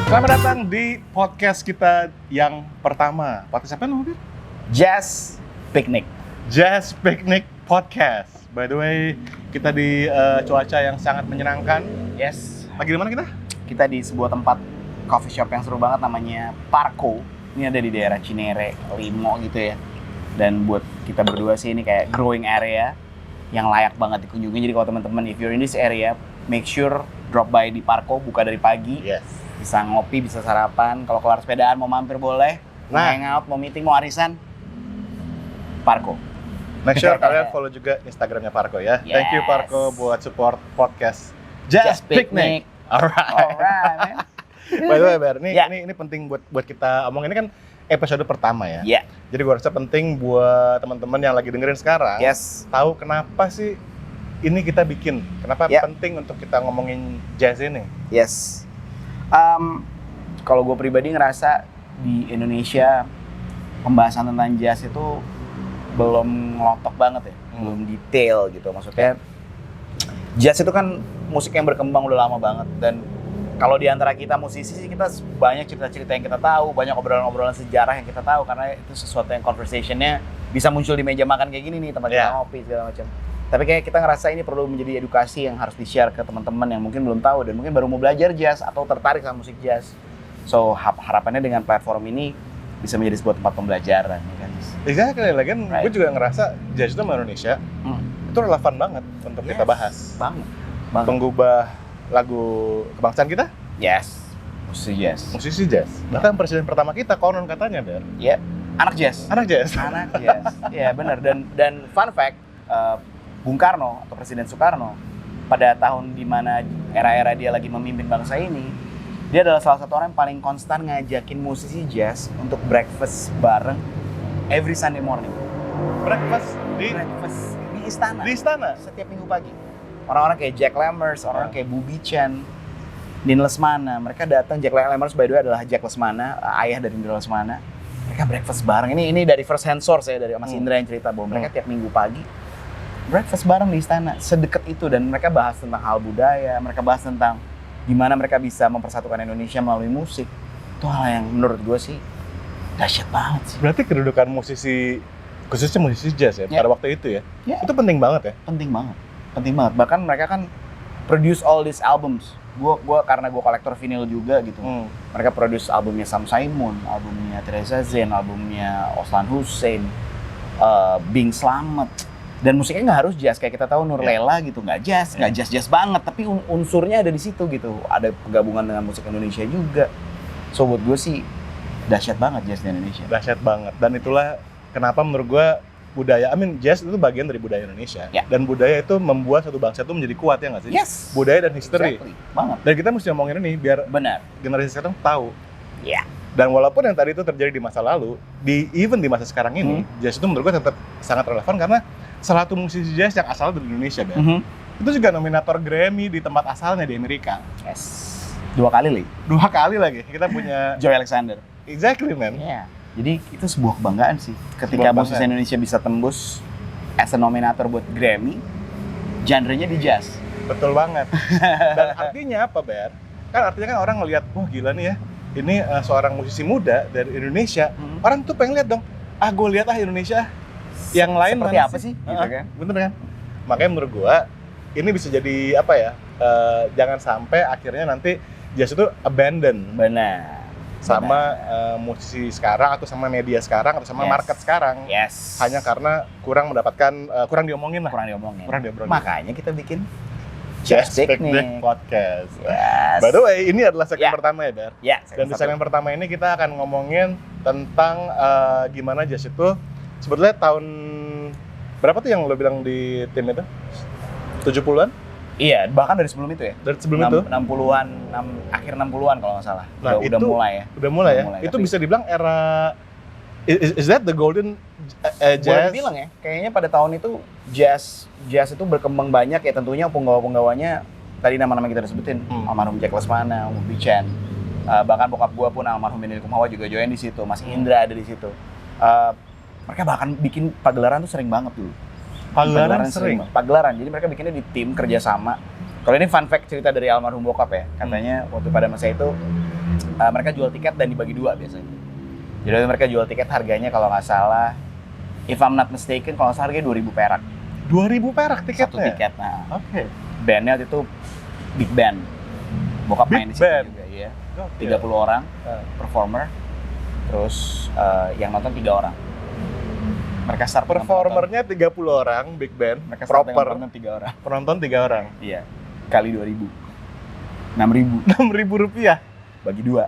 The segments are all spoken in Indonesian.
Selamat datang di podcast kita yang pertama. Podcast apa namanya? Jazz Picnic. Jazz Picnic Podcast. By the way, kita di cuaca yang sangat menyenangkan. Yes. Lagi di mana kita? Kita di sebuah tempat coffee shop yang seru banget namanya Parco. Ini ada di daerah Cinere, Limo gitu ya. Dan buat kita berdua sih ini kayak growing area yang layak banget dikunjungi. Jadi kalau teman-teman if you're in this area, make sure drop by di Parco, buka dari pagi. Yes. Bisa ngopi, bisa sarapan. Kalau kelar sepedaan mau mampir boleh. Mau hangout, mau meeting, mau arisan. Parco. Make sure kalian follow juga Instagramnya Parco ya. Yes. Thank you Parco buat support podcast Jazz Picnic. Alright. By the way, Ber, Yeah. ini penting buat kita omong. Ini kan episode pertama ya. Yeah. Jadi gua rasa penting buat teman-teman yang lagi dengerin sekarang. Yes. Tahu kenapa sih ini kita bikin. Kenapa Yeah. penting untuk kita ngomongin jazz ini. Yes. Kalau gue pribadi ngerasa di Indonesia pembahasan tentang jazz itu belum ngelotok banget ya, belum detail gitu. Maksudnya jazz itu kan musik yang berkembang udah lama banget, dan kalau di antara kita musisi sih kita banyak cerita-cerita yang kita tahu, banyak obrolan-obrolan sejarah yang kita tahu, karena itu sesuatu yang conversation-nya bisa muncul di meja makan kayak gini nih, tempat kita ngopi segala macam. Tapi kayak kita ngerasa ini perlu menjadi edukasi yang harus di-share ke teman-teman yang mungkin belum tahu dan mungkin baru mau belajar jazz atau tertarik sama musik jazz. So harapannya dengan platform ini bisa menjadi sebuah tempat pembelajaran, ya kan? Exactly, lagian Right. gue juga ngerasa jazz itu sama Indonesia itu relevan banget untuk kita bahas. Banget. Penggubah lagu kebangsaan kita, Yes. Musik jazz. musisi jazz. Bahkan presiden pertama kita konon katanya, Ber. Ya, anak jazz. Anak jazz. Anak jazz. Ya benar, dan fun fact, Bung Karno atau Presiden Soekarno pada tahun di mana era-era dia lagi memimpin bangsa ini, dia adalah salah satu orang yang paling konstan ngajakin musisi jazz untuk breakfast bareng every Sunday morning. Breakfast di Istana. Di istana. Setiap minggu pagi. Orang-orang kayak Jack Lammers, orang-orang kayak Bubi Chan, Din Lesmana, mereka datang. Jack Lammers by the way adalah Jack Lesmana, ayah dari Din Lesmana. Mereka breakfast bareng. Ini dari first hand source ya, dari Mas Indra yang cerita bahwa mereka tiap minggu pagi breakfast bareng di istana, sedekat itu, dan mereka bahas tentang hal budaya, mereka bahas tentang gimana mereka bisa mempersatukan Indonesia melalui musik. Itu hal yang menurut gue sih dahsyat banget sih. Berarti kedudukan musisi, khususnya musisi jazz ya, pada waktu itu ya, itu penting banget ya? Penting banget. Bahkan mereka kan produce all these albums. Gua karena gue kolektor vinyl juga gitu. Mereka produce albumnya Sam Simon, albumnya Teresa Zen, albumnya Oslan Hussein, Bing Slamet. Dan musiknya nggak harus jazz, kayak kita tahu Nurlela gitu, nggak jazz banget, tapi unsurnya ada di situ gitu. Ada penggabungan dengan musik Indonesia juga. So buat gue sih dahsyat banget jazz di Indonesia. Dahsyat banget, dan itulah kenapa menurut gue budaya, jazz itu bagian dari budaya Indonesia. Dan budaya itu membuat satu bangsa itu menjadi kuat, ya nggak sih? Yes. Budaya dan history. Exactly. Banget. Dan kita mesti ngomongin ini biar generasi sekarang tahu. Iya. Dan walaupun yang tadi itu terjadi di masa lalu, even di masa sekarang ini, jazz itu menurut gue tetap sangat relevan karena salah satu musisi jazz yang asal dari Indonesia, Ben. Itu juga nominator Grammy di tempat asalnya di Amerika. Yes. 2 kali lagi. Kita punya Joy Alexander. Exactly, man. Iya. Jadi itu sebuah kebanggaan sih. Ketika musisi Indonesia bisa tembus as a nominator buat Grammy, genre-nya di jazz. Betul banget. Dan artinya apa, Ber? Kan artinya kan orang ngelihat, wah gila nih ya, ini seorang musisi muda dari Indonesia. Orang tuh pengen lihat dong, gue lihat Indonesia yang lain seperti apa sih? Gitu kan? Bener kan? Makanya menurut gua ini bisa jadi apa ya? Jangan sampai akhirnya nanti jazz itu abandon. Benar. Sama musisi sekarang atau sama media sekarang atau sama market sekarang. Yes. Hanya karena kurang mendapatkan kurang diomongin lah. Kurang diomongin. Makanya kita bikin Jazz Picnic Podcast. Yes. By the way, ini adalah segmen pertama ya, Ber. Dan di segmen pertama ini kita akan ngomongin tentang gimana jazz itu sebetulnya tahun berapa tuh yang lo bilang di tim itu? 70-an? Iya, bahkan dari sebelum itu ya. Dari sebelum itu? 60-an, akhir 60-an kalau nggak salah. Nah, udah mulai ya. Udah mulai ya. Itu bisa dibilang era is that the golden jazz? Boleh dibilang ya. Kayaknya pada tahun itu jazz itu berkembang banyak ya, tentunya penggawa-penggawanya tadi nama-nama kita udah sebutin, almarhum Jack Lesmana, Bubi Chan. Bahkan bokap gua pun almarhum Benny Likumahua juga join di situ, Mas Indra ada di situ. Mereka bahkan bikin pagelaran tuh sering banget dulu. Pagelaran. Jadi mereka bikinnya di tim kerjasama. Kalau ini fun fact cerita dari almarhum bokap ya. Katanya waktu pada masa itu mereka jual tiket dan dibagi dua biasanya. Jadi mereka jual tiket harganya kalau nggak salah, if I'm not mistaken, kalau nggak salah harganya 2.000 perak. 2.000 perak tiketnya? Satu tiket, nah. Oke. Bandnya waktu itu big band. Bokap main di situ band? juga, iya. Oke. 30 orang, performer. Terus yang nonton 3 orang. Mereka start dengan Performernya 30 orang, big band, mereka start dengan proper, penonton 3 orang. penonton 3 orang. Iya. Kali 2.000. 6.000. 6.000 rupiah? Bagi 2.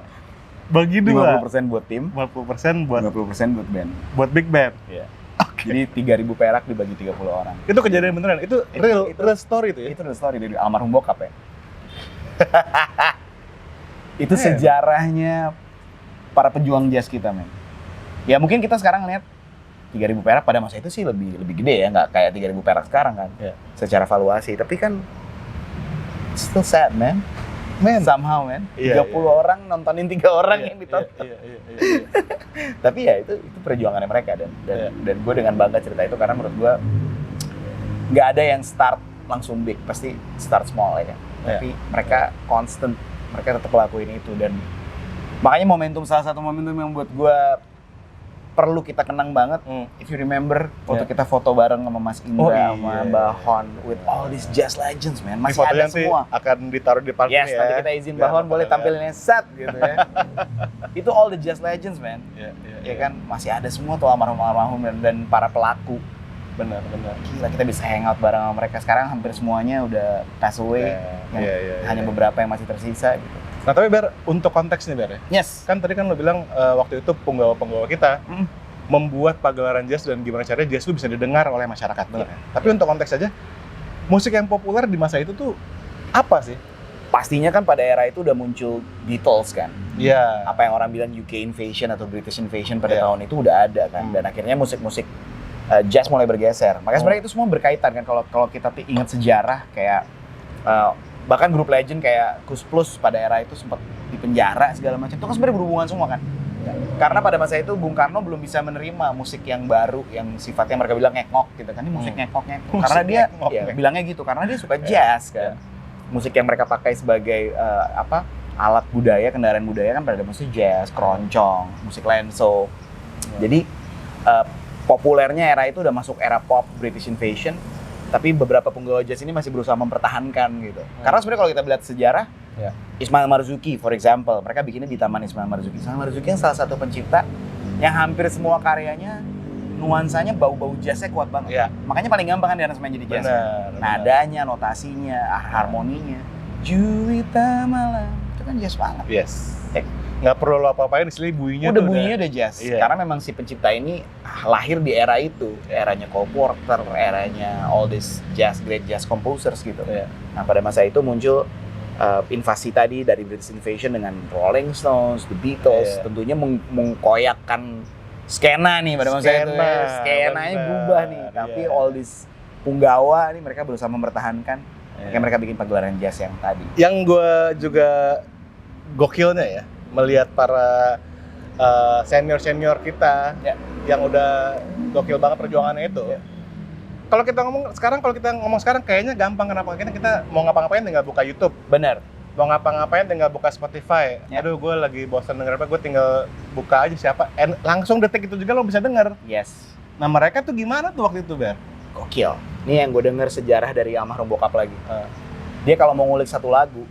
Bagi 2? 50% buat tim, 50% buat 50% buat band. buat big band? Iya. Oke. Jadi 3.000 perak dibagi 30 orang. Itu kejadian beneran? Itu real story itu ya? Itu the story dari almarhum bokap ya. Itu Man. sejarahnya para pejuang jazz kita, men. Ya mungkin kita sekarang lihat 3.000 perak pada masa itu sih lebih gede ya, nggak kayak 3.000 perak sekarang kan. Iya. Secara valuasi, tapi kan still sad, man. Men. Somehow, man. Iya, 30 orang nontonin 3 orang yang ditonton. Iya. Tapi ya itu perjuangannya mereka dan gue dengan bangga cerita itu karena menurut gue nggak ada yang start langsung big, pasti start small ya kan. Tapi mereka constant, mereka tetap lakuin itu dan makanya salah satu momentum yang buat gue perlu kita kenang banget. If you remember waktu kita foto bareng sama Mas Indra, sama Mbah Hon with all these jazz legends, man. Masih ada semua. Akan ditaruh di parking Yes, ya. nanti kita izin Mbah Hon boleh tampilinnya set gitu ya. Itu all the jazz legends, man. Ya kan masih ada semua tuh almarhum dan para pelaku. Benar. Gila, kita bisa hangout bareng sama mereka. Sekarang hampir semuanya udah pass away. Hanya beberapa yang masih tersisa gitu. Nah tapi Ber, untuk konteks nih Ber ya. Yes. Kan tadi kan lo bilang waktu itu penggawa-penggawa kita membuat pagelaran jazz dan gimana caranya jazz itu bisa didengar oleh masyarakat. Benar. Tapi untuk konteks aja, musik yang populer di masa itu tuh apa sih? Pastinya kan pada era itu udah muncul Beatles kan. Iya. Apa yang orang bilang UK Invasion atau British Invasion pada tahun itu udah ada kan. Dan akhirnya musik-musik jazz mulai bergeser. Makanya sebenarnya itu semua berkaitan kan kalau kita ingat sejarah kayak bahkan grup legend kayak Kus Plus pada era itu sempat dipenjara segala macam. Itu kan sebenarnya berhubungan semua kan. Karena pada masa itu Bung Karno belum bisa menerima musik yang baru yang sifatnya mereka bilang ngek-ngok gitu kan. Ini musik ngek-ngok. Karena dia bilangnya gitu karena dia suka jazz kan. Musik yang mereka pakai sebagai alat budaya, kendaraan budaya kan pada musik jazz, keroncong, musik lenso. Jadi populernya era itu udah masuk era pop, British Invasion. Tapi beberapa penggawa jazz ini masih berusaha mempertahankan gitu. Karena sebenarnya kalau kita lihat sejarah, Ismail Marzuki for example, mereka bikinnya di Taman Ismail Marzuki. Ismail Marzuki yang salah satu pencipta yang hampir semua karyanya nuansanya bau-bau jazznya kuat banget. Makanya paling gampang kan diaransemen jadi jazz. Nadanya, notasinya, harmoninya. Juwita malam, itu kan jazz banget. Yes. Nggak perlu lo apa-apain, istilahnya bunyinya udah bunyinya udah jazz. Karena memang si pencipta ini lahir di era itu, eranya Cole Porter, eranya all these great jazz composers gitu. Nah pada masa itu muncul invasi tadi dari British Invasion dengan Rolling Stones, The Beatles, tentunya mengkoyakkan skena nih pada masa itu. Skenanya berubah nih, tapi all these punggawa nih mereka berusaha mempertahankan. Makanya mereka bikin pagelaran jazz yang tadi. Yang gue juga gokilnya ya, melihat para senior kita yang udah gokil banget perjuangannya itu. Kalau kita ngomong sekarang kayaknya gampang, kenapa kita mau ngapa-ngapain tinggal buka YouTube. Benar. Mau ngapa-ngapain tinggal buka Spotify. Aduh, gue lagi bosan denger apa, gue tinggal buka aja siapa. Langsung detik itu juga lo bisa denger. Yes. Nah mereka tuh gimana tuh waktu itu, Ber? Gokil. Ini yang gue denger sejarah dari almarhum bokap lagi. Dia kalau mau ngulik satu lagu,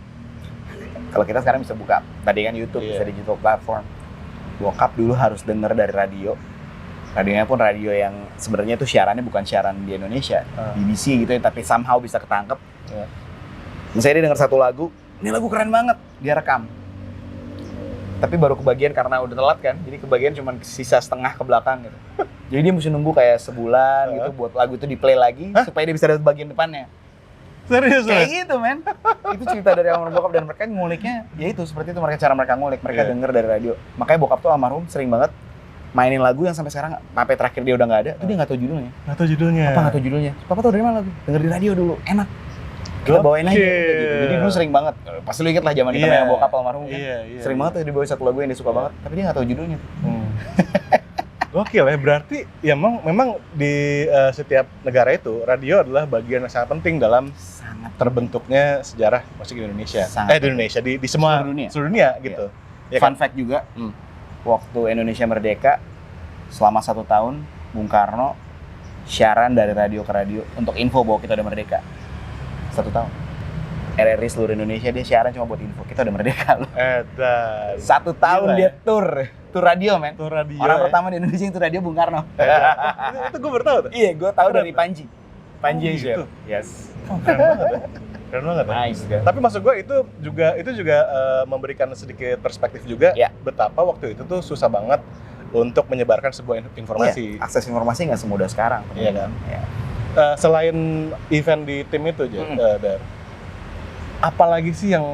kalau kita sekarang bisa buka, tadi kan YouTube, bisa digital platform. Bokap dulu harus denger dari radio. Radionya pun radio yang sebenarnya itu siarannya bukan siaran di Indonesia, BBC gitu ya, tapi somehow bisa ketangkep. Misalnya dia denger satu lagu, ini lagu keren banget, dia rekam. Tapi baru kebagian karena udah telat kan, jadi kebagian cuma sisa setengah ke belakang gitu. Jadi dia mesti nunggu kayak sebulan gitu buat lagu itu di play lagi supaya dia bisa dapat bagian depannya. Serius? Kayak gitu, men. Itu cerita dari almarhum bokap dan mereka nguliknya ya itu seperti itu, cara mereka ngulik, mereka denger dari radio. Makanya bokap tuh almarhum sering banget mainin lagu yang sampai sekarang sampai terakhir dia udah nggak ada, tuh dia nggak tahu judulnya. Nggak tahu judulnya. Apa nggak tahu judulnya? Papa tahu dari mana lagu? Denger di radio dulu, enak. Kita bawain aja gitu. Jadi dulu sering banget. Pasti lu inget lah zaman kita yang bokap almarhum kan. Sering banget tuh dibawain satu lagu yang dia suka banget, tapi dia nggak tahu judulnya. Gokil ya, berarti ya memang di setiap negara itu radio adalah bagian yang sangat penting dalam terbentuknya sejarah musik Indonesia. Di Indonesia, di semua seluruh dunia gitu. Fun fact juga, waktu Indonesia merdeka, selama 1 tahun, Bung Karno siaran dari radio ke radio untuk info bahwa kita udah merdeka. 1 tahun. RRI seluruh Indonesia dia siaran cuma buat info, kita udah merdeka loh. 1 tahun Gila, dia tour radio, men. Tour radio. Orang pertama di Indonesia yang tour radio Bung Karno. Itu gue baru tahu tuh. Iya, gue tahu dari Panji. Panji yang gitu. share. Yes. Keren banget ya. Keren banget ya. Nice kan. Tapi maksud gue itu juga memberikan sedikit perspektif juga betapa waktu itu tuh susah banget untuk menyebarkan sebuah informasi. Iya, akses informasi nggak semudah sekarang. Iya kan. Iya. Selain event di tim itu Dar, apalagi sih yang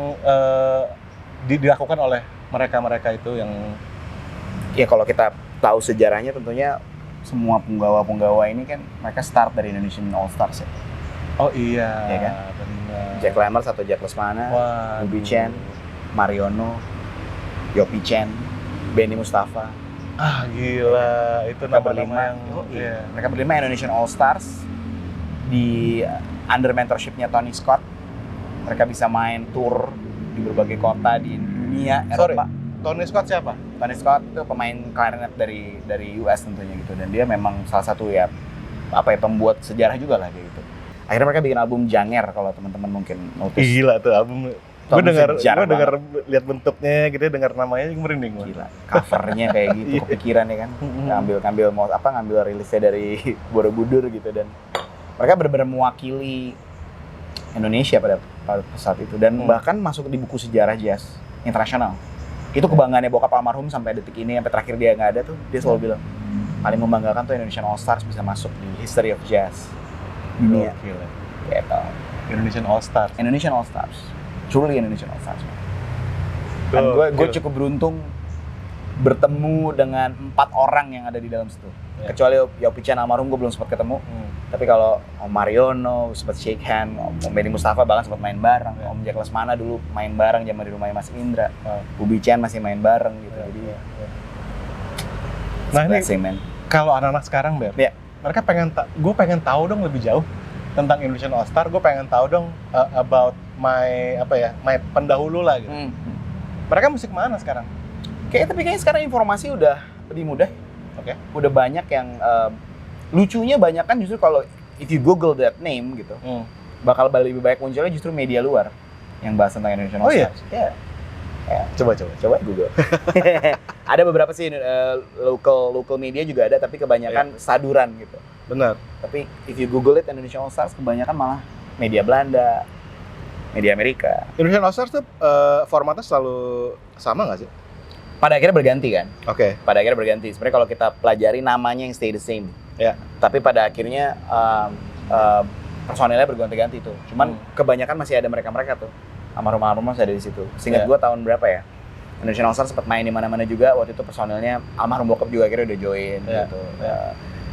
dilakukan oleh mereka itu yang Ya kalau kita tahu sejarahnya tentunya semua penggawa-penggawa ini kan mereka start dari Indonesian All Stars ya. Oh iya, Iya kan? benar. Jack Lammers atau Jack Lesmana, Bubi Chen, Mariono, Yopi Chen, Benny Mustafa. Ah gila, itu Mereka nama-nama yang mereka berlima Indonesian All Stars di under mentorship-nya Tony Scott. Mereka bisa main tour di berbagai kota di dunia, Eropa. Tony Scott siapa? Tony Scott itu pemain klarinet dari US tentunya gitu, dan dia memang salah satu pembuat sejarah juga lah kayak gitu. Akhirnya mereka bikin album Janger, kalau teman-teman mungkin notice. Gila tuh album. Gue dengar lihat bentuknya gitu, dengar namanya merinding. Gila, covernya kayak gitu, kepikiran ya kan. Ngambil rilisnya dari Borobudur gitu, dan mereka benar-benar mewakili Indonesia pada saat itu, dan bahkan masuk di buku sejarah jazz internasional. Itu kebanggaannya bokap almarhum sampai detik ini, sampai terakhir dia nggak ada tuh, dia selalu bilang paling membanggakan tuh Indonesian All Stars bisa masuk di history of jazz dunia. Gila. Gitu. Indonesian All Stars. Indonesian All Stars, truly Indonesian All Stars. Dan gue cukup beruntung bertemu dengan 4 orang yang ada di dalam situ. Kecuali Yopi Chen almarhum gue belum sempat ketemu. Tapi kalau Om Mariono sempat shake hand, Om Benny Mustafa bahkan sempat main bareng, Om Jack Lesmana dulu main bareng zaman di rumahnya Mas Indra, Bubi Chen masih main bareng gitu. Jadi nah ini kalau anak-anak sekarang mereka gue pengen tahu dong lebih jauh tentang Indonesian All Star. Gue pengen tahu dong about my pendahulu lah gitu. Mereka musik mana sekarang? Tapi kayaknya sekarang informasi udah lebih mudah. Udah banyak yang lucunya banyak kan justru kalau if you Google that name gitu, bakal lebih banyak munculnya justru media luar yang bahas tentang Indonesian All Stars. Iya? Coba Google. Ada beberapa sih local media juga ada, tapi kebanyakan saduran gitu. Benar. Tapi if you Google it Indonesian All Stars, kebanyakan malah media Belanda, media Amerika. Indonesian All Stars tuh formatnya selalu sama nggak sih? Pada akhirnya berganti kan? Pada akhirnya berganti. Sebenarnya kalau kita pelajari namanya yang stay the same. Tapi pada akhirnya personelnya berganti-ganti tuh. Cuman kebanyakan masih ada mereka tuh. Almarhum masih ada di situ. Seingat gue tahun berapa ya? Indonesian All Stars sempat main di mana-mana juga. Waktu itu personelnya almarhum bokap juga akhirnya udah join gitu.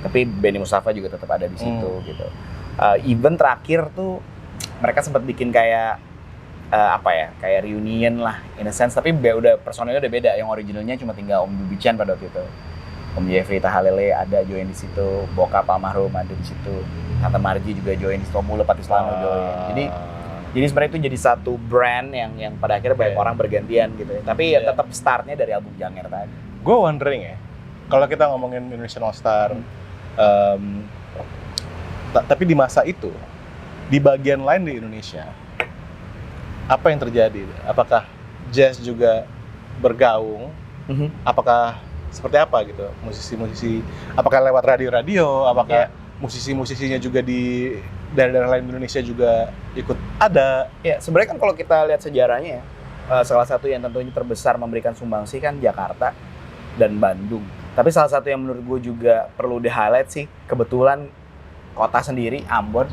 Tapi Benny Mustafa juga tetap ada di situ gitu. Event terakhir tuh mereka sempat bikin kayak kayak reunion lah in a sense, tapi udah personelnya udah beda. Yang originalnya cuma tinggal Om Bubi Chen pada waktu itu. Om Jeffrey Tahalele ada join di situ, bokap almarhum ada di situ, Tante Marji juga join di situ, Mule Patislano join. Jadi sebenarnya itu jadi satu brand yang pada akhirnya banyak orang bergantian gitu ya. Tapi tetap startnya dari album Janger tadi. Gue wondering ya, kalau kita ngomongin Indonesian All Star, tapi di masa itu, di bagian lain di Indonesia, apa yang terjadi? Apakah jazz juga bergaung? Apakah seperti apa gitu? Musisi-musisi, apakah lewat radio-radio? Apakah musisi-musisinya juga di daerah lain Indonesia juga ikut ada? Ya, sebenarnya kan kalau kita lihat sejarahnya salah satu yang tentunya terbesar memberikan sumbangsi kan Jakarta dan Bandung. Tapi salah satu yang menurut gue juga perlu di-highlight sih, kebetulan kota sendiri, Ambon,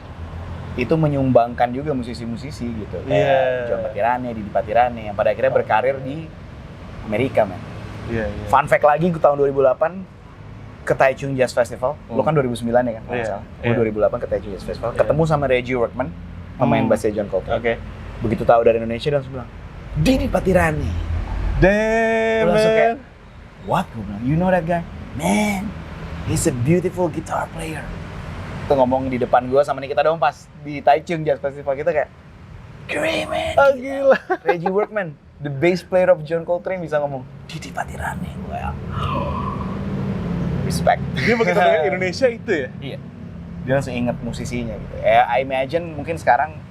itu menyumbangkan juga musisi-musisi gitu. Kayak John Patirane, Didi Patirane, yang pada akhirnya berkarir di Amerika, man. Fun fact lagi, tahun 2008 ke Taichung Jazz Festival. Lu kan 2009 ya kan? Gue 2008 ke Taichung Jazz Festival. Ketemu sama Reggie Workman, pemain bassnya John Coltrane. Begitu tahu dari Indonesia, dan langsung bilang, Didi Patirane. Damn, langsung kayak, what? Gue bilang, you know that guy? Man, he's a beautiful guitar player. Itu ngomong di depan gue sama Nikita Dong pas di Taichung Jazz Festival, kita kayak, great man. Gila. Reggie Workman. the bass player of John Coltrane bisa ngomong Didi Patirane, gue ya. Respect. Dia begitu dengan Indonesia itu ya? Iya. Dia langsung inget musisinya gitu. I imagine mungkin sekarang,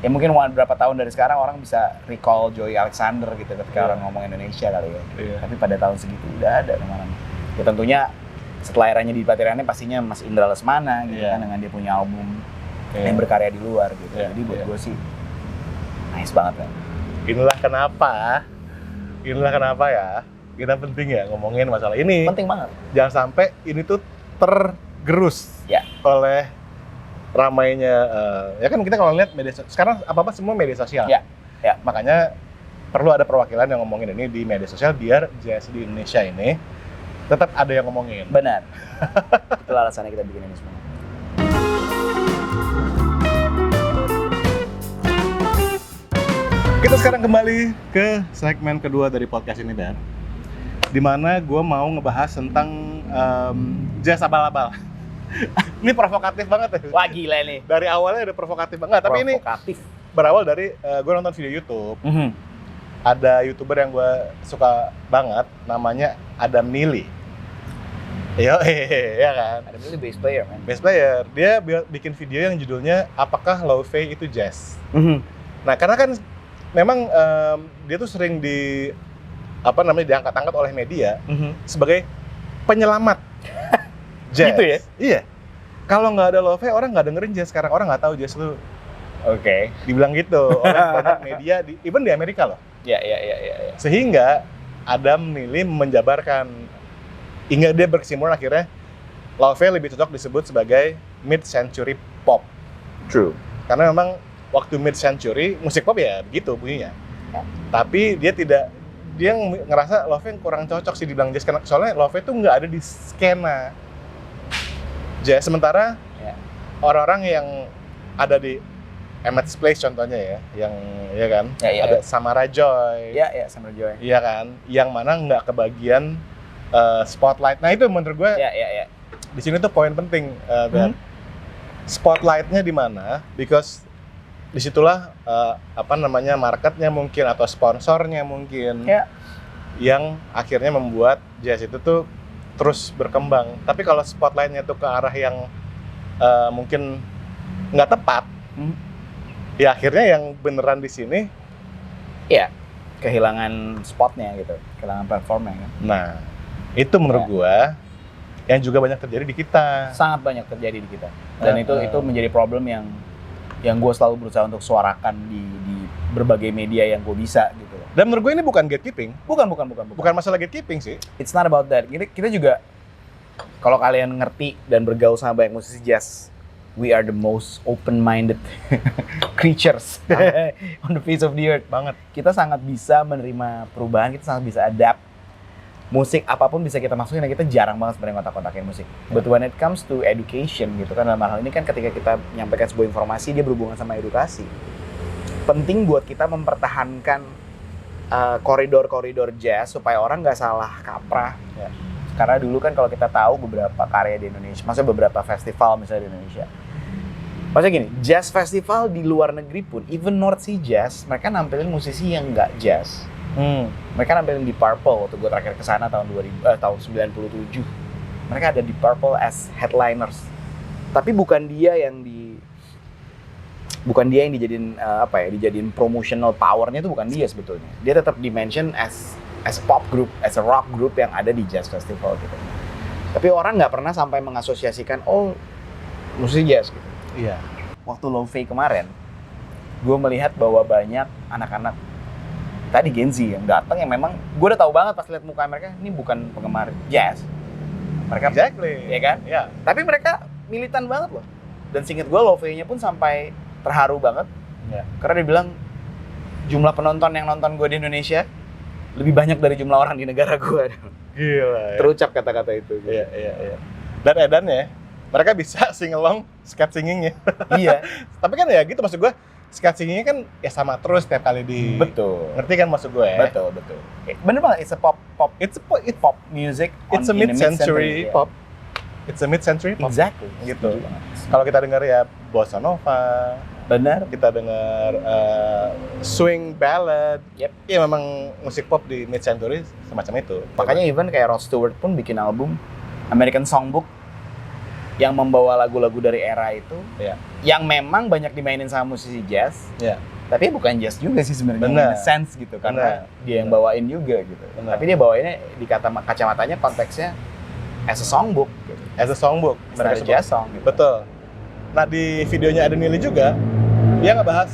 ya mungkin beberapa tahun dari sekarang orang bisa recall Joey Alexander gitu ketika orang ngomong Indonesia kali ya. Tapi pada tahun segitu udah ada kemarin. Ya tentunya setelah eranya di Patirane pastinya Mas Indra Lesmana gitu kan dengan dia punya album yang berkarya di luar gitu. Jadi buat gue sih nice banget kan. Inilah kenapa ya kita penting ya ngomongin masalah ini. Penting banget. Jangan sampai ini tuh tergerus oleh ramainya. Ya kan kita kalau lihat media sosial, sekarang apa-apa semua media sosial. Ya. Makanya perlu ada perwakilan yang ngomongin ini di media sosial biar jazz di Indonesia ini tetap ada yang ngomongin. Benar. Itulah alasannya kita bikin ini semua. Kita sekarang kembali ke segmen kedua dari podcast ini, Dan. Dimana gue mau ngebahas tentang jazz abal-abal. Ini provokatif banget ya. Wah gila nih. Dari awalnya udah provokatif banget. Tapi ini berawal dari gue nonton video YouTube. Ada YouTuber yang gue suka banget, namanya Adam Neely. Ya kan? Adam Neely bass player, man. Bass player. Dia bikin video yang judulnya Apakah Lo-Fi itu Jazz? Nah karena kan memang dia tuh sering diangkat-angkat oleh media sebagai penyelamat jazz. Gitu ya? Iya. Kalau nggak ada lo-fi, orang nggak dengerin jazz sekarang. Orang nggak tahu jazz lu. Oke. Dibilang gitu oleh banyak media, even di Amerika loh. Iya. Sehingga Adam Neely menjabarkan, hingga dia berkesimpulan akhirnya lo-fi lebih cocok disebut sebagai mid-century pop. True. Karena memang waktu mid-century, musik pop ya begitu bunyinya. Tapi dia ngerasa lo-fi kurang cocok sih dibilang jazz, karena soalnya lo-fi itu nggak ada di skena jazz. Sementara orang-orang yang ada di Emmett's Place contohnya ya, yang kan ada Samara Joy. Samara Joy. Iya kan, yang mana nggak kebagian spotlight. Nah itu menurut gue di sini tuh poin penting, spotlightnya di mana? Because disitulah marketnya mungkin atau sponsornya mungkin yang akhirnya membuat jazz itu tuh terus berkembang. Tapi kalau spotlightnya tuh ke arah yang mungkin nggak tepat, ya akhirnya yang beneran di sini kehilangan spotnya gitu, kehilangan platformnya kan. Nah itu menurut gua yang juga banyak terjadi di kita. Sangat banyak terjadi di kita. Dan itu menjadi problem yang gue selalu berusaha untuk suarakan di berbagai media yang gue bisa gitu. Dan menurut gue ini bukan gatekeeping. Bukan masalah gatekeeping sih. It's not about that. Kita juga, kalau kalian ngerti dan bergaul sama banyak musisi jazz, we are the most open-minded creatures on the face of the earth. Banget. Kita sangat bisa menerima perubahan, kita sangat bisa adapt. Musik apapun bisa kita masukin, dan kita jarang banget sebenarnya kontak-kontakin musik. But when it comes to education gitu kan, dalam hal ini kan ketika kita menyampaikan sebuah informasi, dia berhubungan sama edukasi. Penting buat kita mempertahankan koridor-koridor jazz supaya orang nggak salah kaprah. Karena dulu kan kalau kita tahu beberapa karya di Indonesia, maksudnya beberapa festival misalnya di Indonesia. Maksudnya gini, jazz festival di luar negeri pun, even North Sea Jazz, mereka nampilin musisi yang nggak jazz. Mereka nampilin di Purple waktu gue terakhir kesana tahun 97. Mereka ada di Purple as headliners. Tapi bukan dia yang dijadiin dijadiin promotional powernya, itu bukan dia sebetulnya. Dia tetap dimention as a pop group, as a rock group yang ada di jazz festival gitu. Tapi orang nggak pernah sampai mengasosiasikan musisi jazz gitu. Iya. Waktu Lo-Fi kemarin, gue melihat bahwa banyak anak-anak tadi Gen Z yang datang yang memang gue udah tahu banget pas lihat muka mereka, ini bukan penggemar jazz. Mereka ya kan? Iya. Tapi mereka militan banget loh. Dan seinget gue Lo-Fi-nya pun sampai terharu banget. Karena dia bilang jumlah penonton yang nonton gue di Indonesia lebih banyak dari jumlah orang di negara gue. Gila. Terucap kata-kata itu. Iya. Dan edannya mereka bisa sing along scat singingnya. Iya. Tapi kan ya gitu maksud gue. Scat singingnya kan ya sama terus setiap kali di. Betul. Ngerti kan maksud gue? Betul. Bener banget, it's a pop music. It's a mid-century pop. It's a mid-century pop. Exactly. Gitu. Kalau kita dengar ya bossa nova, Benar. Kita dengar swing ballad. Yep. Iya memang musik pop di mid century semacam itu. Makanya even kayak Rod Stewart pun bikin album American Songbook yang membawa lagu-lagu dari era itu, yang memang banyak dimainin sama musisi jazz. Tapi bukan jazz juga sih sebenarnya, in a sense gitu, karena dia yang bawain juga gitu. Tapi dia bawainnya di kacamatanya konteksnya as a songbook gitu. As a songbook, mereka jazz song gitu. Betul. Nah di videonya ada Nili juga, dia ngebahas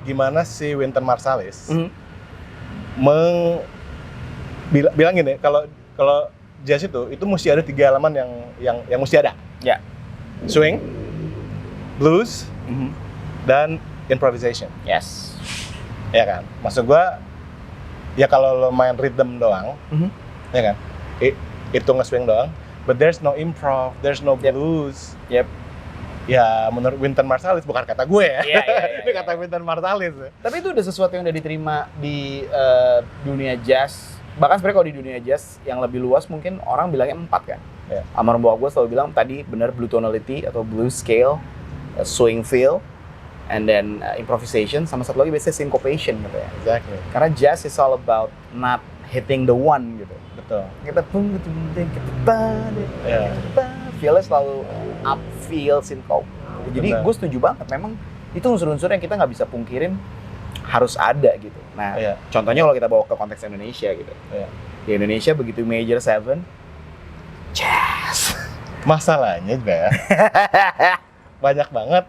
gimana si Wynton Marsalis bilang gini, kalau jazz itu mesti ada 3 elemen yang mesti ada. Ya. Swing, blues, dan improvisation. Yes. Ya kan? Maksud gua ya kalau lo main rhythm doang, ya kan? Itu nge-swing doang, but there's no improv, there's no blues. Yep. Ya menurut Wynton Marsalis, bukan kata gue ya. Ini kata iya. Wynton Marsalis. Tapi itu udah sesuatu yang udah diterima di dunia jazz. Bahkan sebenarnya kalau di dunia jazz yang lebih luas mungkin orang bilangnya 4 kan. Almarhum bawa gue selalu bilang tadi benar blue tonality atau blue scale, swing feel, and then improvisation, sama satu lagi biasanya syncopation gitu ya. Exactly. Karena jazz is all about not hitting the one gitu. Betul. Kita feel-nya selalu up feel syncope. Jadi gue setuju banget, memang itu unsur-unsur yang kita nggak bisa pungkirin harus ada gitu. Nah, contohnya kalau kita bawa ke konteks Indonesia gitu. Di Indonesia begitu major 7, jazz. Masalahnya juga banyak banget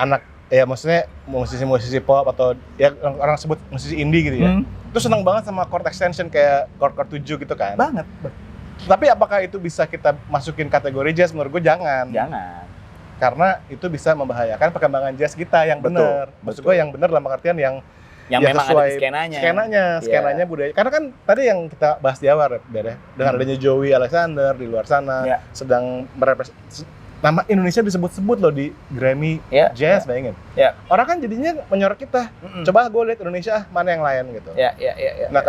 anak, ya maksudnya musisi-musisi pop atau ya orang sebut musisi indie gitu ya. Itu senang banget sama chord extension kayak chord 7 gitu kan. Banget. Tapi apakah itu bisa kita masukin kategori jazz? Menurut gue jangan. Jangan. Karena itu bisa membahayakan perkembangan jazz kita yang benar. Maksud gue yang benar dalam artian yang memang sesuai ada di skenanya budaya. Karena kan tadi yang kita bahas di awal dengan adanya Joey Alexander di luar sana sedang nama Indonesia disebut-sebut loh di Grammy Jazz, bayangin. Orang kan jadinya menyorot kita. Coba gue lihat Indonesia mana yang lain gitu. Nah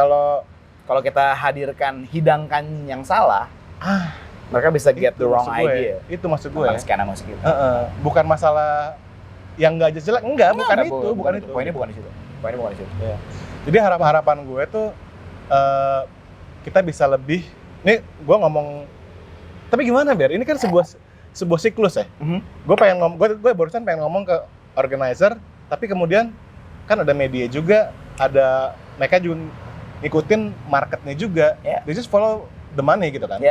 kalau kita hidangkan yang salah, mereka bisa get the wrong idea. Itu maksud gue. Skena musik itu. Bukan masalah yang nggak jelek, bukan itu. Poinnya bukan di situ. Jadi harapan gue tuh kita bisa lebih. Ini gue ngomong. Tapi gimana Ber? Ini kan sebuah siklus ya. Gue barusan pengen ngomong ke organizer, tapi kemudian kan ada media juga, ada mereka juga ngikutin marketnya juga. They just follow the money gitu kan.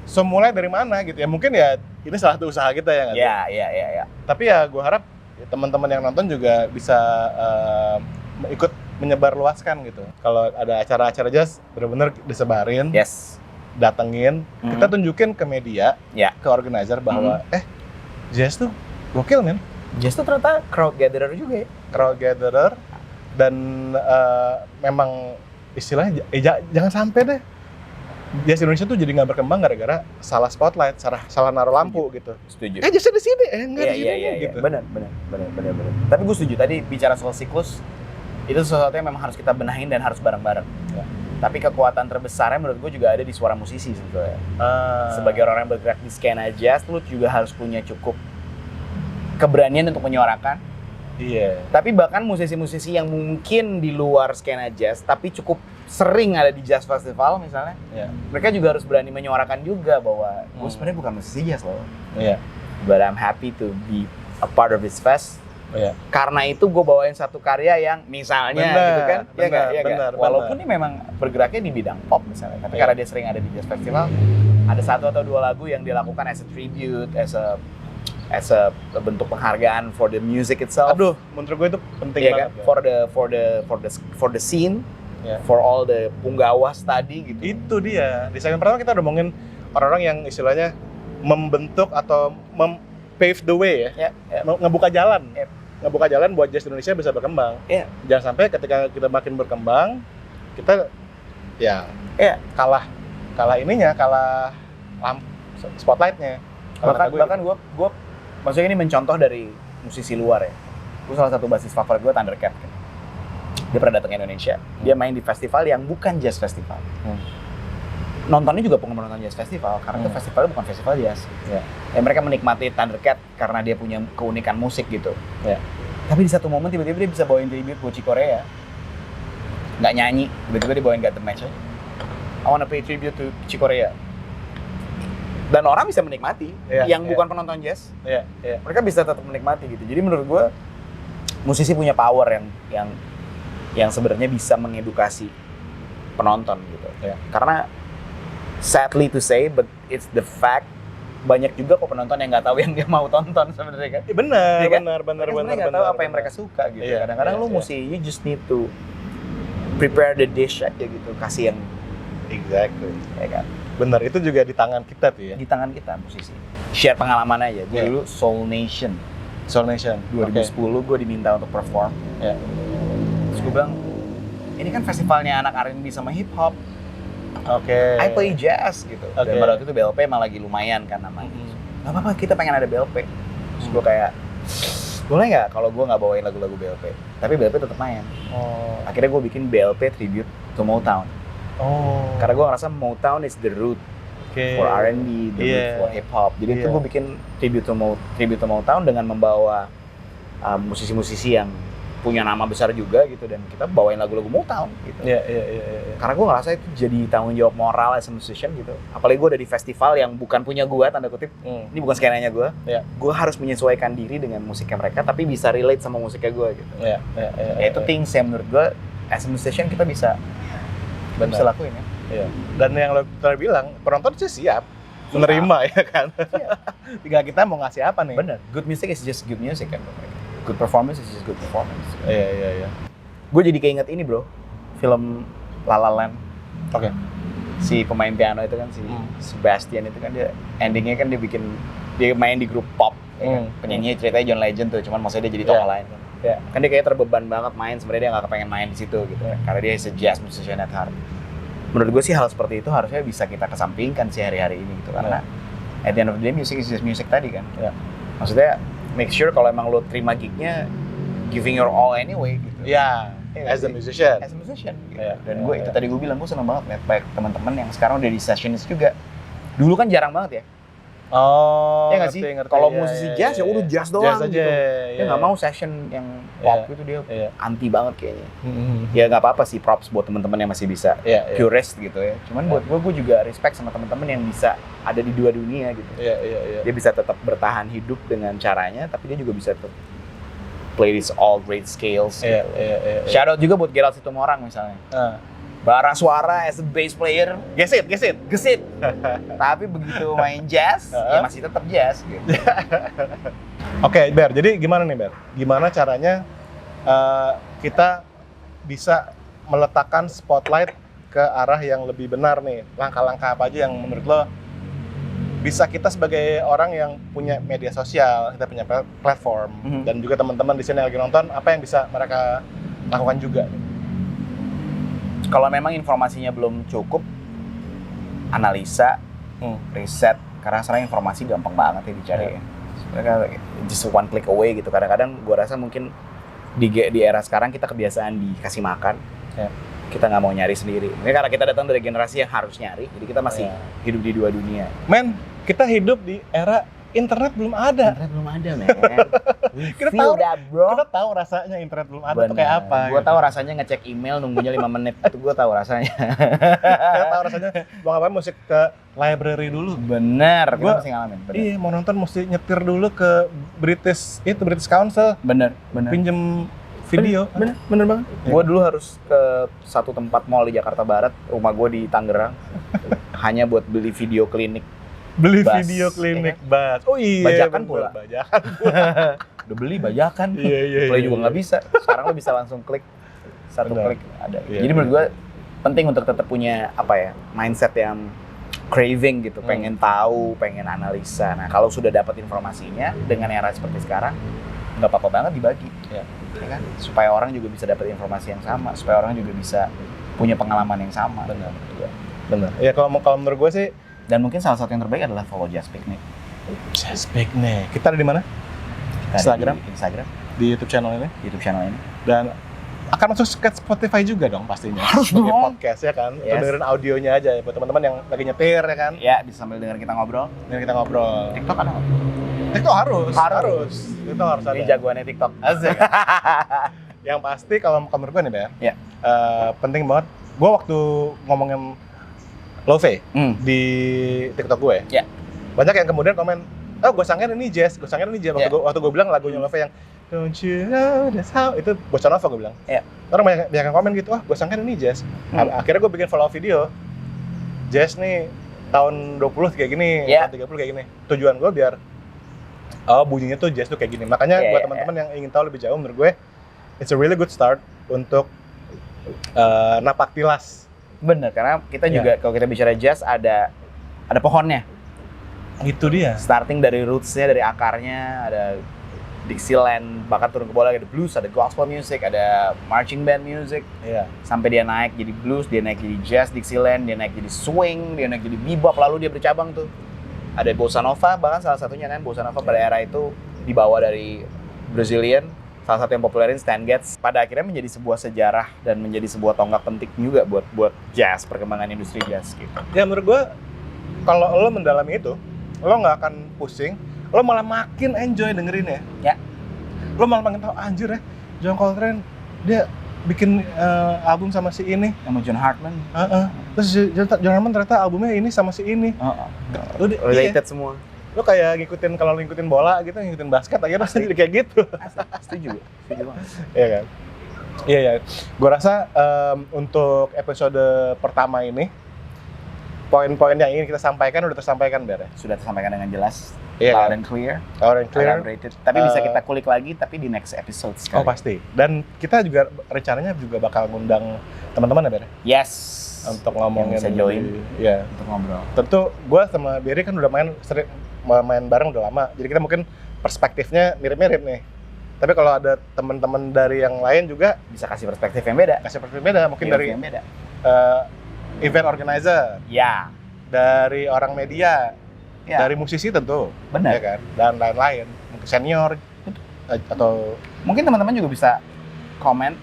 So mulai dari mana gitu ya, mungkin ya ini salah satu usaha kita ya nggak sih? Iya. Tapi ya gue harap teman-teman yang nonton juga bisa ikut menyebarluaskan gitu. Kalau ada acara-acara jazz benar-benar disebarin, datengin, kita tunjukin ke media, ke organizer bahwa jazz tuh gokil men. Jazz tuh ternyata crowd gatherer juga ya. Crowd gatherer dan memang istilahnya jangan sampai deh jazz Indonesia tuh jadi nggak berkembang gara-gara salah spotlight, salah naruh lampu gitu. Setuju. Jazznya di sini, enggak di sini gitu. Benar. Tapi gue setuju tadi bicara soal siklus, itu sesuatu yang memang harus kita benahin dan harus bareng-bareng. Tapi kekuatan terbesarnya menurut gue juga ada di suara musisi sebetulnya. Sebagai orang yang bergerak di skena jazz, lu juga harus punya cukup keberanian untuk menyuarakan. Tapi bahkan musisi-musisi yang mungkin di luar skena jazz, tapi cukup sering ada di jazz festival misalnya, mereka juga harus berani menyuarakan juga bahwa gue sebenarnya bukan musisi jazz loh. But I'm happy to be a part of this fest. Karena itu gue bawain satu karya yang misalnya gitu kan, benar. Walaupun ini memang bergeraknya di bidang pop misalnya, tapi karena dia sering ada di jazz festival, ada 1 atau 2 lagu yang dilakukan as a tribute, as a bentuk penghargaan for the music itself. Aduh, menurut gue itu penting banget. Kan? For the scene, for all the punggawas tadi gitu. Itu dia. Di segmen pertama kita udah ngomongin orang-orang yang istilahnya membentuk atau pave the way ya. Ngebuka jalan. Ngebuka jalan buat jazz Indonesia bisa berkembang. Jangan sampai ketika kita makin berkembang, kita kalah spotlightnya. Bahkan gue maksudnya ini mencontoh dari musisi luar ya. Gue salah satu basis favorit gue Thundercat kan. Dia pernah datang ke Indonesia. Dia main di festival yang bukan jazz festival. nontonnya juga bukan menonton jazz festival, karena itu festivalnya bukan festival jazz. Ya. Ya mereka menikmati Thundercat karena dia punya keunikan musik gitu. Ya. Tapi di satu momen tiba-tiba dia bisa bawain tribute buat Korea. Nggak nyanyi, tiba-tiba dia bawain Got the Match aja. I wanna pay tribute to Korea. Dan orang bisa menikmati, yang bukan penonton jazz. Mereka bisa tetap menikmati gitu. Jadi menurut gue, musisi punya power yang sebenarnya bisa mengedukasi penonton gitu. Karena sadly to say, but it's the fact, banyak juga kok penonton yang nggak tahu yang dia mau tonton sebenarnya kan. Benar. Mereka nggak tahu apa yang mereka suka gitu. Kadang-kadang lu mesti, you just need to prepare the dish aja gitu, kasih yang exactly. Ya kan. Benar, itu juga di tangan kita tuh ya. Di tangan kita musisi. Share pengalaman aja. Gue dulu Soul Nation 2010 gue diminta untuk perform. Terus gue bilang, ini kan festivalnya anak R&B sama hip hop. I play jazz gitu. Dan pada waktu itu BLP emang lagi lumayan kan namanya. Gak apa-apa, kita pengen ada BLP. Terus gue kayak, boleh nggak kalau gue nggak bawain lagu-lagu BLP? Tapi BLP tetap main. Akhirnya gue bikin BLP tribute to Motown. Karena gue ngerasa Motown is the root for R&B, the root for hip hop. Jadi itu gue bikin tribute to Motown dengan membawa musisi-musisi yang punya nama besar juga gitu, dan kita bawain lagu-lagu Motown gitu. Karena gue ngerasa itu jadi tanggung jawab moral as a musician gitu. Apalagi gue udah di festival yang bukan punya gue, tanda kutip. Ini bukan skenanya gue. Gue harus menyesuaikan diri dengan musiknya mereka, tapi bisa relate sama musiknya gue gitu. Itu things yang menurut gue as a musician kita bisa lakuin ya. Dan yang lo tadi bilang, penonton sih siap menerima ya kan. Tinggal kita mau ngasih apa nih. Bener, good music is just good music kan mereka. Good performance is just good performance. Iya. Gue jadi keinget ini bro, film La La Land. Si pemain piano itu kan, si Sebastian itu kan, dia endingnya kan dia main di grup pop. Ya kan? Penyanyi ceritanya John Legend tuh, cuman maksudnya dia jadi tokoh lain kan. Kan dia kayak terbeban banget main, sebenarnya dia nggak kepengen main di situ gitu. Karena dia is a jazz musician at heart. Menurut gue sih hal seperti itu harusnya bisa kita kesampingkan sih hari-hari ini gitu, karena at the end of the day music is just music tadi kan. Maksudnya make sure kalau emang lo terima gignya, giving your all anyway gitu. As a musician. Gitu. Dan gue itu tadi gue bilang, gue seneng banget lihat banyak teman-teman yang sekarang udah di sessionist juga. Dulu kan jarang banget ya. Ya nggak sih? Kalau musisi jazz ya udah jazz doang jazz aja, gitu. Dia nggak mau session yang pop itu, dia anti banget kayaknya. Ya nggak apa-apa sih, props buat teman-teman yang masih bisa purist gitu ya. Cuman buat gue juga respect sama teman-teman yang bisa ada di dua dunia gitu. Dia bisa tetap bertahan hidup dengan caranya, tapi dia juga bisa tetap play this all great scales. Shout out juga buat Gerald Situmorang misalnya. Bara suara as a bass player, gesit. Tapi begitu main jazz, ya masih tetap jazz gitu. Oke, Ber, jadi gimana nih Ber? Gimana caranya kita bisa meletakkan spotlight ke arah yang lebih benar nih? Langkah-langkah apa aja yang menurut lo bisa kita sebagai orang yang punya media sosial, kita punya platform, dan juga teman-teman di sini yang lagi nonton, apa yang bisa mereka lakukan juga? Kalau memang informasinya belum cukup, analisa, riset, karena sekarang informasi gampang banget ya dicari ya. Sebenarnya just one click away gitu. Kadang-kadang gue rasa mungkin di era sekarang kita kebiasaan dikasih makan, kita nggak mau nyari sendiri. Ini karena kita datang dari generasi yang harus nyari, jadi kita masih hidup di dua dunia. Men, kita hidup di era internet belum ada. Men. Kita tahu rasanya internet belum ada tuh kayak apa. Gue tahu rasanya ngecek email nunggunya 5 menit. Itu gue tahu rasanya. Kita tahu rasanya mau ngapain, mesti ke library dulu. Bener, kita mesti ngalamin. Iya, mau nonton mesti nyetir dulu ke British Council. Bener. Pinjem video. Bener banget. Gue dulu harus ke satu tempat mall di Jakarta Barat, rumah gue di Tangerang, hanya buat beli video klinik. Video klinik bas. Oh iya. Bajakan pula. Udah beli bajakan. Play juga nggak bisa. Sekarang lo bisa langsung klik. Klik ada. Jadi menurut gue penting untuk tetap punya mindset yang craving gitu, pengen tahu, pengen analisa. Nah kalau sudah dapat informasinya dengan era seperti sekarang, nggak apa-apa banget dibagi. Ya kan? Supaya orang juga bisa dapat informasi yang sama, supaya orang juga bisa punya pengalaman yang sama. Benar. Ya kalau menurut gue sih. Dan mungkin salah satu yang terbaik adalah follow Jazz Picnic. Kita ada di mana? Instagram. Di YouTube channel ini. YouTube channel ini. Dan akan masuk ke Spotify juga dong pastinya. Harus sebagai dong. podcast ya kan. Yes. Atau dengerin audionya aja buat teman-teman yang lagi nyetir ya kan. Ya, bisa sambil denger kita ngobrol. Dan kita ngobrol. TikTok ada nggak? TikTok harus. Harus. TikTok harus ada. Ini jagoannya TikTok. Asik. Yang pasti kalau menurut gue nih, Ber. Ya. Penting banget. Gue waktu ngomongin Love di TikTok gue. Ya. Banyak yang kemudian komen, "Oh, gue sangka ini jazz." Waktu gue bilang lagunya Love yang Don't you know that's how itu bossa nova gue bilang. Iya. Orang banyak yang komen gitu, "Wah, gue sangka ini jazz." Akhirnya gue bikin follow video. Jazz nih tahun 20 kayak gini, Iya. tahun 30 kayak gini. Tujuan gue biar bunyinya tuh jazz tuh kayak gini. Makanya buat teman-teman yang ingin tahu lebih jauh, menurut gue it's a really good start untuk napak tilas. Bener, karena kita juga kalau kita bicara jazz ada pohonnya. Itu dia. Starting dari roots-nya, dari akarnya, ada Dixieland, bahkan turun ke bawah lagi ada blues, ada gospel music, ada marching band music. Iya. Sampai dia naik jadi blues, dia naik jadi jazz, Dixieland, dia naik jadi swing, dia naik jadi bebop, lalu dia bercabang tuh. Ada bossa nova, bahkan salah satunya kan bossa nova pada era itu dibawa dari Brazilian, salah satu yang populerin Stan Getz. Pada akhirnya menjadi sebuah sejarah dan menjadi sebuah tonggak penting juga buat jazz, perkembangan industri jazz gitu. Ya menurut gua kalau lo mendalami itu, lo nggak akan pusing, lo malah makin enjoy dengerin ya. Ya. Lo malah makin tahu anjir ya, John Coltrane dia bikin album sama si ini. Sama John Hartman. Terus John Hartman ternyata albumnya ini sama si ini. Lo Related semua. Lo kayak ngikutin kalau lo ngikutin bola gitu, ngikutin basket aja pasti jadi kayak gitu. Setuju banget. Iya kan? Iya. Gue rasa untuk episode pertama ini poin-poin yang ingin kita sampaikan udah tersampaikan, Ber. Sudah tersampaikan dengan jelas, Iya, loud kan? and clear, Loud and clear. elaborated. Tapi bisa kita kulik lagi, tapi di next episode sekali. Oh pasti. Dan kita juga rencananya juga bakal ngundang teman-teman ya, Ber. Yes. Untuk ngomongin. Yang bisa join. Iya. Untuk ngobrol. Tentu gue sama Berry kan udah main bareng udah lama. Jadi kita mungkin perspektifnya mirip-mirip nih. Tapi kalau ada teman-teman dari yang lain juga Bisa kasih perspektif yang beda. kasih perspektif beda. Mungkin dari yang beda. event organizer, Ya. dari orang media, Ya. dari musisi tentu, Benar. ya kan, dan lain-lain, mungkin senior atau Mungkin teman-teman juga bisa komen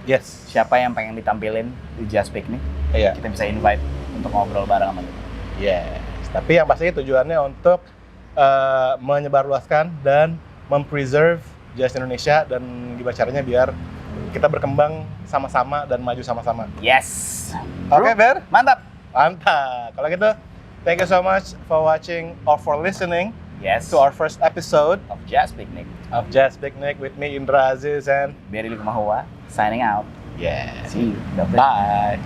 yes, siapa yang pengen ditampilin di Jazz Picnic. iya, Kita bisa invite untuk ngobrol bareng sama kita. yes. Tapi yang pasti tujuannya untuk menyebarluaskan dan mempreserve jazz Indonesia dan gimana caranya biar kita berkembang sama-sama dan maju sama-sama. Yes. Oke, Ber? Mantap. Mantap. Kalau gitu, thank you so much for watching or for listening Yes. to our first episode of Jazz Picnic. of Jazz Picnic with me, Indra Aziz, and Berry Lukmahua signing out. yeah. See you. Bye.